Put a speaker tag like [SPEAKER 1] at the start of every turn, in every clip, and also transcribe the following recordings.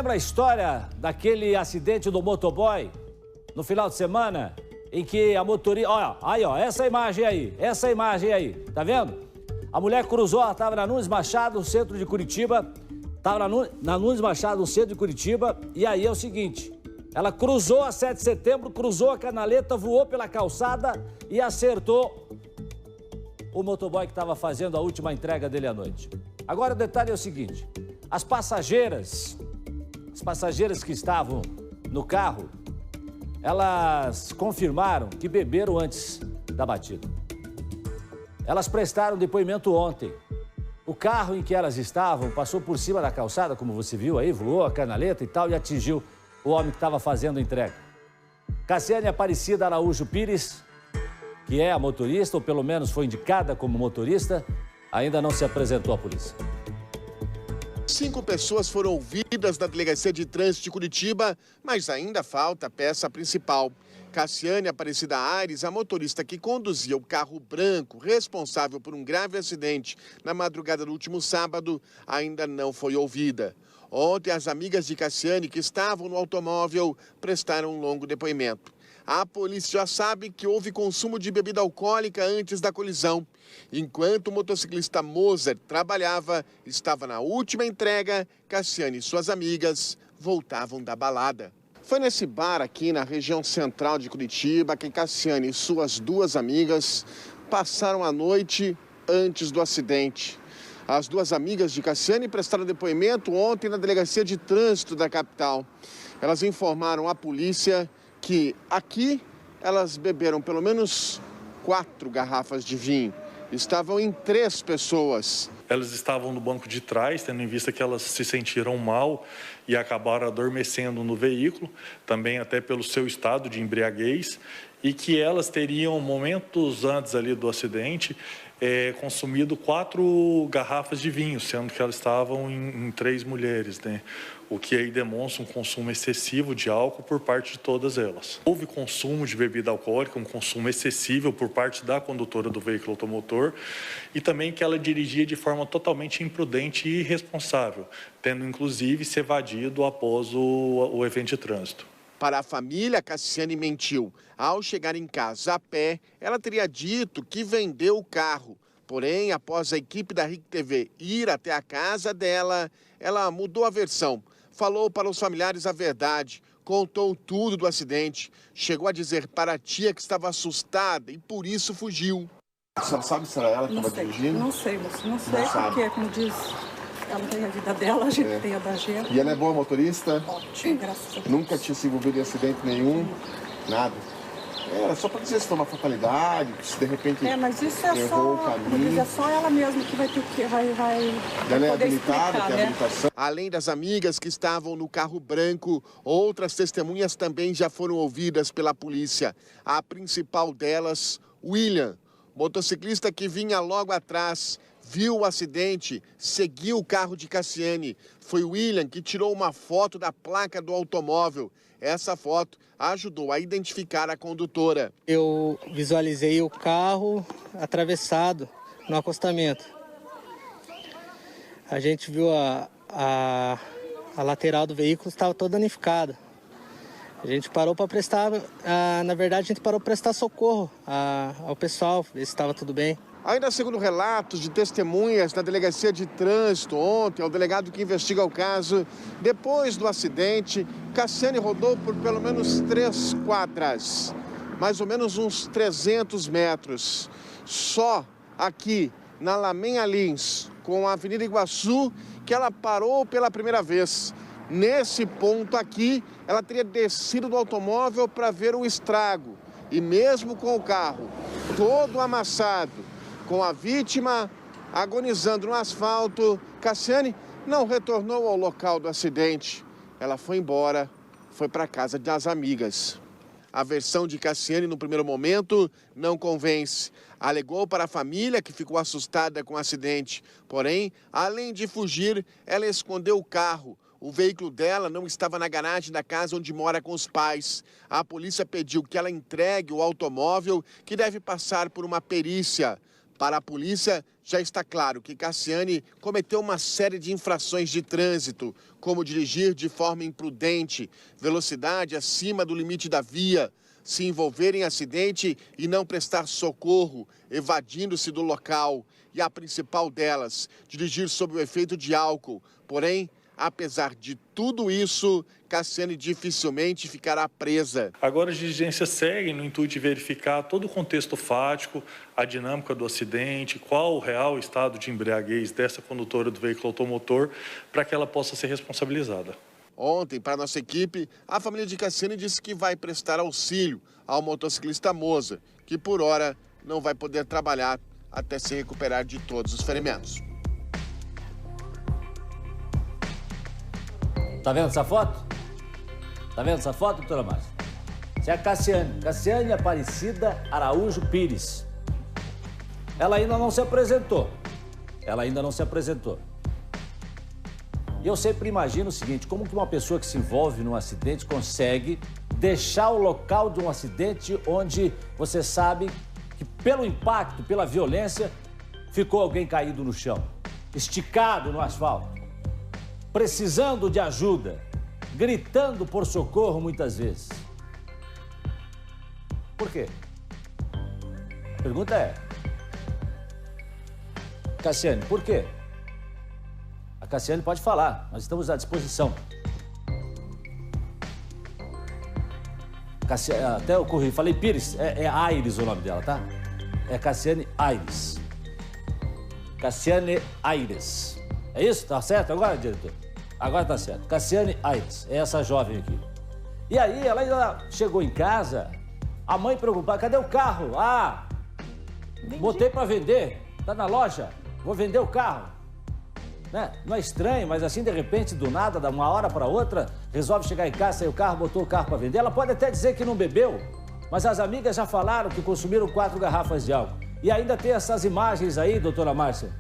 [SPEAKER 1] lembra a história daquele acidente do motoboy no final de semana? Em que a motorista... Olha, aí, ó, essa imagem aí, tá vendo? A mulher cruzou, ela estava na Nunes Machado, no centro de Curitiba. Estava na Nunes Machado, no centro de Curitiba. E aí é o seguinte, ela cruzou a 7 de setembro, cruzou a canaleta, voou pela calçada e acertou o motoboy que estava fazendo a última entrega dele à noite. Agora o detalhe é o seguinte, as passageiras que estavam no carro, elas confirmaram que beberam antes da batida. Elas prestaram depoimento ontem. O carro em que elas estavam passou por cima da calçada, como você viu aí, voou a canaleta e tal, e atingiu o homem que estava fazendo a entrega. Cassiane Aparecida Araújo Pires, que é a motorista, ou pelo menos foi indicada como motorista, ainda não se apresentou à polícia.
[SPEAKER 2] 5 pessoas foram ouvidas na Delegacia de Trânsito de Curitiba, mas ainda falta a peça principal. Cassiane Aparecida Aires, a motorista que conduzia o carro branco responsável por um grave acidente na madrugada do último sábado, ainda não foi ouvida. Ontem, as amigas de Cassiane que estavam no automóvel prestaram um longo depoimento. A polícia já sabe que houve consumo de bebida alcoólica antes da colisão. Enquanto o motociclista Moser trabalhava, estava na última entrega, Cassiane e suas amigas voltavam da balada. Foi nesse bar aqui na região central de Curitiba que Cassiane e suas 2 amigas passaram a noite antes do acidente. As 2 amigas de Cassiane prestaram depoimento ontem na Delegacia de Trânsito da capital. Elas informaram à polícia que aqui elas beberam pelo menos 4 garrafas de vinho. Estavam em 3 pessoas.
[SPEAKER 3] Elas estavam no banco de trás, tendo em vista que elas se sentiram mal e acabaram adormecendo no veículo, também até pelo seu estado de embriaguez, e que elas teriam, momentos antes ali do acidente, consumido 4 garrafas de vinho, sendo que elas estavam em 3 mulheres, né? O que aí demonstra um consumo excessivo de álcool por parte de todas elas. Houve consumo de bebida alcoólica, um consumo excessivo por parte da condutora do veículo automotor e também que ela dirigia de forma totalmente imprudente e irresponsável, tendo inclusive se evadido após o evento de trânsito.
[SPEAKER 2] Para a família, Cassiane mentiu. Ao chegar em casa a pé, ela teria dito que vendeu o carro. Porém, após a equipe da RIC TV ir até a casa dela, ela mudou a versão. Falou para os familiares a verdade, contou tudo do acidente. Chegou a dizer para a tia que estava assustada e por isso fugiu.
[SPEAKER 4] A senhora sabe se era ela que estava dirigindo?
[SPEAKER 5] Não sei, moço. Não sei porque, como diz, ela tem a vida dela, a gente tem a da gente.
[SPEAKER 4] E ela é boa motorista?
[SPEAKER 5] Ótimo, graças a Deus.
[SPEAKER 4] Nunca tinha se envolvido em acidente nenhum? Nada? Era só para dizer se foi uma fatalidade, se de repente
[SPEAKER 5] mas isso é
[SPEAKER 4] errou
[SPEAKER 5] só,
[SPEAKER 4] o caminho.
[SPEAKER 5] é só ela mesma que vai ter que vai
[SPEAKER 4] Ela é
[SPEAKER 5] poder
[SPEAKER 4] habilitada,
[SPEAKER 5] explicar,
[SPEAKER 4] tem
[SPEAKER 5] né?
[SPEAKER 4] habilitação.
[SPEAKER 2] Além das amigas que estavam no carro branco, outras testemunhas também já foram ouvidas pela polícia. A principal delas, William, motociclista que vinha logo atrás, viu o acidente, seguiu o carro de Cassiane. Foi William que tirou uma foto da placa do automóvel. Essa foto ajudou a identificar a condutora.
[SPEAKER 6] Eu visualizei o carro atravessado no acostamento. A gente viu a lateral do veículo estava toda danificada. A gente parou para prestar, na verdade a gente parou para prestar socorro ao pessoal, ver se estava tudo bem.
[SPEAKER 2] Ainda segundo relatos de testemunhas na Delegacia de Trânsito ontem, o delegado que investiga o caso, depois do acidente, Cassiane rodou por pelo menos 3 quadras, mais ou menos uns 300 metros. Só aqui na Lamenha Lins, com a Avenida Iguaçu, que ela parou pela primeira vez. Nesse ponto aqui, ela teria descido do automóvel para ver o estrago. E mesmo com o carro todo amassado, com a vítima agonizando no asfalto, Cassiane não retornou ao local do acidente. Ela foi embora, foi para a casa das amigas. A versão de Cassiane, no primeiro momento, não convence. Alegou para a família que ficou assustada com o acidente. Porém, além de fugir, ela escondeu o carro. O veículo dela não estava na garagem da casa onde mora com os pais. A polícia pediu que ela entregue o automóvel, que deve passar por uma perícia. Para a polícia, já está claro que Cassiane cometeu uma série de infrações de trânsito, como dirigir de forma imprudente, velocidade acima do limite da via, se envolver em acidente e não prestar socorro, evadindo-se do local. E a principal delas, dirigir sob o efeito de álcool. Porém, apesar de tudo isso, Cassiane dificilmente ficará presa.
[SPEAKER 3] Agora as diligências seguem no intuito de verificar todo o contexto fático, a dinâmica do acidente, qual o real estado de embriaguez dessa condutora do veículo automotor, para que ela possa ser responsabilizada.
[SPEAKER 2] Ontem, para nossa equipe, a família de Cassiane disse que vai prestar auxílio ao motociclista Moza, que por hora não vai poder trabalhar até se recuperar de todos os ferimentos.
[SPEAKER 1] Tá vendo essa foto? Tá vendo essa foto, doutora Márcia? Essa é a Cassiane Aparecida Araújo Pires. Ela ainda não se apresentou. E eu sempre imagino o seguinte, como que uma pessoa que se envolve num acidente consegue deixar o local de um acidente onde você sabe que pelo impacto, pela violência, ficou alguém caído no chão, esticado no asfalto, precisando de ajuda, gritando por socorro muitas vezes. Por quê? A pergunta é, Cassiane, por quê? A Cassiane pode falar, nós estamos à disposição. Até eu corri, falei Pires, é Aires o nome dela, tá? É Cassiane Aires. Cassiane Aires. É isso? Tá certo agora, diretor? Agora tá certo. Cassiane Aires, é essa jovem aqui. E aí, ela ainda chegou em casa, a mãe preocupada, cadê o carro? Ah, botei pra vender, tá na loja, vou vender o carro. Né? Não é estranho, mas assim, de repente, do nada, de uma hora para outra, resolve chegar em casa, sair o carro, botou o carro para vender. Ela pode até dizer que não bebeu, mas as amigas já falaram que consumiram 4 garrafas de álcool. E ainda tem essas imagens aí, doutora Márcia,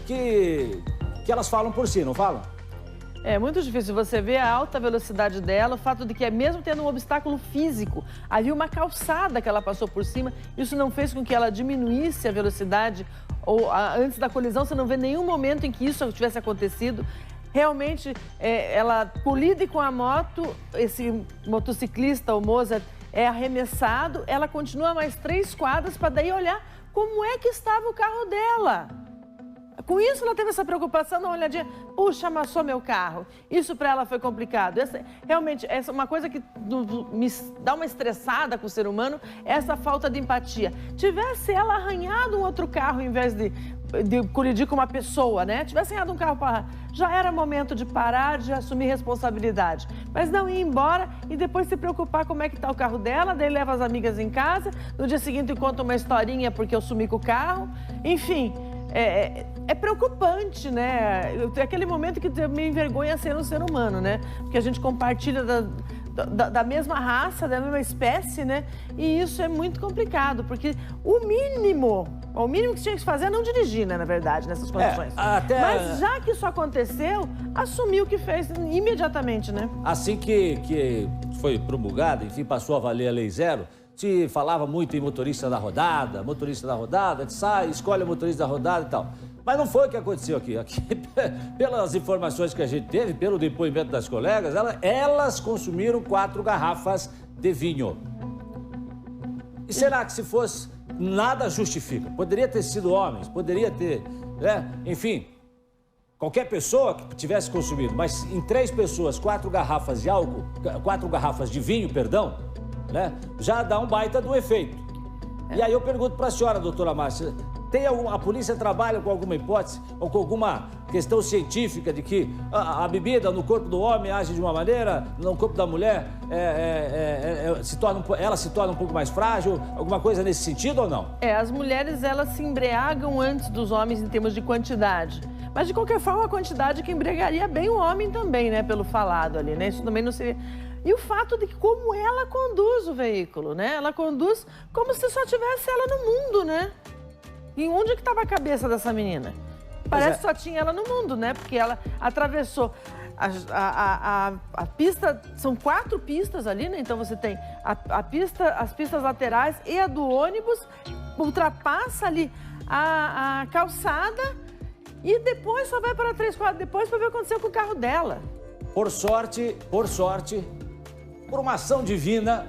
[SPEAKER 1] que elas falam por si, não falam?
[SPEAKER 7] É muito difícil você ver a alta velocidade dela, o fato de que, mesmo tendo um obstáculo físico, havia uma calçada que ela passou por cima, isso não fez com que ela diminuísse a velocidade, ou antes da colisão, você não vê nenhum momento em que isso tivesse acontecido. Realmente, ela colide com a moto, esse motociclista, o Mozart, é arremessado, ela continua mais 3 quadras para daí olhar como é que estava o carro dela. Com isso, ela teve essa preocupação, uma olhadinha, puxa, amassou meu carro. Isso para ela foi complicado. Realmente, essa é uma coisa que me dá uma estressada com o ser humano, essa falta de empatia. Tivesse ela arranhado um outro carro, em vez de colidir com uma pessoa, né? Tivesse arranhado um carro para... Já era momento de parar, de assumir responsabilidade. Mas não ir embora e depois se preocupar como é que está o carro dela, daí leva as amigas em casa, no dia seguinte conta uma historinha porque eu sumi com o carro. Enfim... É preocupante, né? É aquele momento que me envergonha ser um ser humano, né? Porque a gente compartilha da mesma raça, da mesma espécie, né? E isso é muito complicado, porque o mínimo que tinha que fazer é não dirigir, né? Na verdade, nessas condições. Mas já que isso aconteceu, assumiu o que fez imediatamente, né?
[SPEAKER 1] Assim que foi promulgada, enfim, passou a valer a Lei Zero, se falava muito em motorista da rodada, sai, escolhe o motorista da rodada e tal. Mas não foi o que aconteceu aqui. Aqui, pelas informações que a gente teve, pelo depoimento das colegas, elas consumiram 4 garrafas de vinho. E será que se fosse, nada justifica? Poderia ter sido homens, poderia ter, né? Enfim, qualquer pessoa que tivesse consumido, mas em 3 pessoas, 4 garrafas de álcool, 4 garrafas de vinho, perdão, né? Já dá um baita do efeito. E aí eu pergunto para a senhora, doutora Márcia, a polícia trabalha com alguma hipótese ou com alguma questão científica de que a bebida no corpo do homem age de uma maneira, no corpo da mulher ela se torna um pouco mais frágil, alguma coisa nesse sentido ou não?
[SPEAKER 7] As mulheres, elas se embriagam antes dos homens em termos de quantidade. Mas, de qualquer forma, a quantidade que embriagaria bem o homem também, né? Pelo falado ali, né? Isso também não seria... E o fato de que como ela conduz o veículo, né? Ela conduz como se só tivesse ela no mundo, né? E onde que estava a cabeça dessa menina? Parece que só tinha ela no mundo, né? Porque ela atravessou a pista, são 4 pistas ali, né? Então você tem as pistas laterais e a do ônibus ultrapassa ali a calçada e depois só vai para 3 quadras depois para ver o que aconteceu com o carro dela.
[SPEAKER 1] Por sorte, por uma ação divina,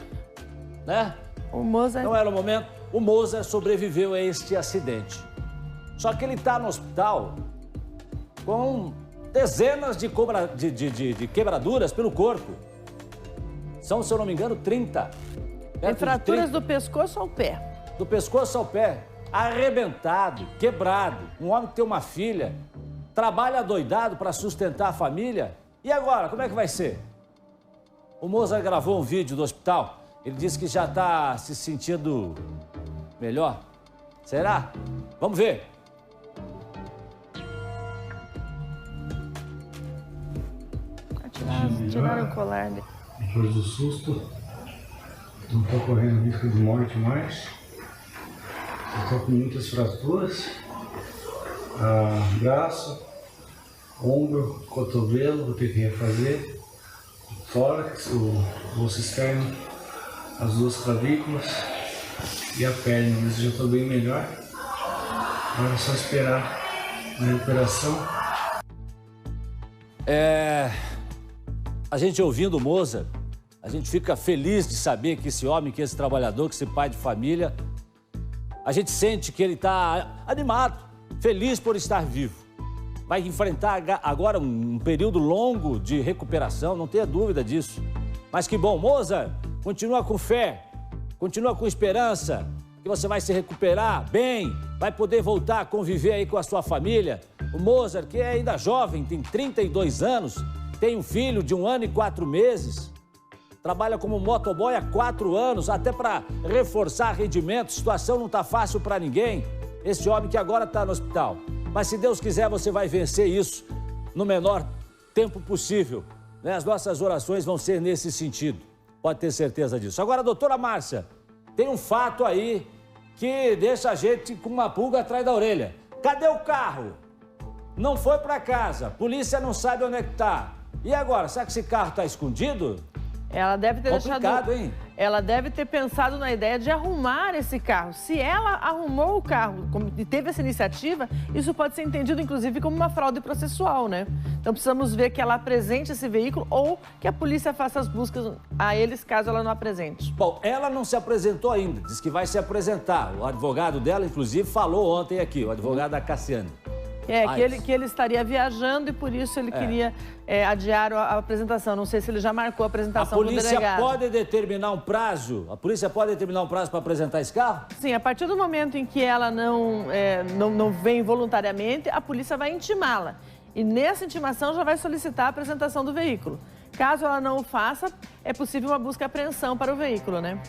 [SPEAKER 1] né?
[SPEAKER 7] O Mozart...
[SPEAKER 1] Não era o momento. O Mozart sobreviveu a este acidente. Só que ele está no hospital com dezenas de quebraduras pelo corpo. São, se eu não me engano, 30.
[SPEAKER 7] Tem fraturas do pescoço ao pé.
[SPEAKER 1] Do pescoço ao pé. Arrebentado, quebrado. Um homem que tem uma filha, trabalha adoidado para sustentar a família. E agora, como é que vai ser? O Mozart gravou um vídeo do hospital. Ele disse que já está se sentindo melhor. Será? Vamos ver.
[SPEAKER 7] Tiraram o colar dele.
[SPEAKER 8] Depois do susto, não estou correndo risco de morte mais. Estou com muitas fraturas. Braço, ombro, cotovelo, vou ter que refazer. Tórax, o osso externo, as 2 clavículas e a perna, mas já estou bem melhor. Agora é só esperar a recuperação.
[SPEAKER 1] A gente ouvindo o Mozart, a gente fica feliz de saber que esse homem, que esse trabalhador, que esse pai de família, a gente sente que ele está animado, feliz por estar vivo. Vai enfrentar agora um período longo de recuperação, não tenha dúvida disso. Mas que bom, Mozart, continua com fé, continua com esperança, que você vai se recuperar bem, vai poder voltar a conviver aí com a sua família. O Mozart, que é ainda jovem, tem 32 anos, tem um filho de 1 ano e 4 meses, trabalha como motoboy há 4 anos, até para reforçar rendimento, a situação não está fácil para ninguém. Esse homem que agora está no hospital. Mas se Deus quiser, você vai vencer isso no menor tempo possível, né? As nossas orações vão ser nesse sentido, pode ter certeza disso. Agora, doutora Márcia, tem um fato aí que deixa a gente com uma pulga atrás da orelha. Cadê o carro? Não foi para casa, a polícia não sabe onde é que está. E agora, será que esse carro está escondido?
[SPEAKER 7] Ela deve ter
[SPEAKER 1] Complicado, hein?
[SPEAKER 7] Ela deve ter pensado na ideia de arrumar esse carro. Se ela arrumou o carro e teve essa iniciativa, isso pode ser entendido, inclusive, como uma fraude processual, né? Então, precisamos ver que ela apresente esse veículo ou que a polícia faça as buscas a eles, caso ela não apresente.
[SPEAKER 1] Bom, ela não se apresentou ainda, diz que vai se apresentar. O advogado dela, inclusive, falou ontem aqui, o advogado da Cassiane.
[SPEAKER 7] Que ele estaria viajando e por isso ele queria adiar a apresentação. Não sei se ele já marcou a apresentação do delegado.
[SPEAKER 1] A polícia pode determinar um prazo? A polícia pode determinar um prazo para apresentar esse carro?
[SPEAKER 7] Sim, a partir do momento em que ela não vem voluntariamente, a polícia vai intimá-la. E nessa intimação já vai solicitar a apresentação do veículo. Caso ela não o faça, é possível uma busca e apreensão para o veículo, né?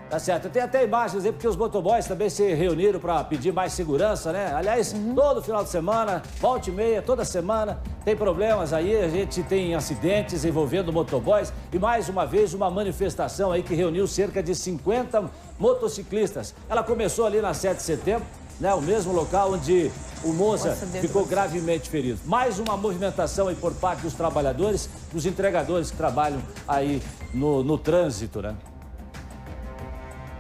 [SPEAKER 1] Tá certo. Tem até imagens aí, porque os motoboys também se reuniram para pedir mais segurança, né? Aliás, todo final de semana, volta e meia, toda semana, tem problemas aí, a gente tem acidentes envolvendo motoboys e, mais uma vez, uma manifestação aí que reuniu cerca de 50 motociclistas. Ela começou ali na 7 de setembro, né? O mesmo local onde o Mozart ficou gravemente ferido. Mais uma movimentação aí por parte dos trabalhadores, dos entregadores que trabalham aí no trânsito, né?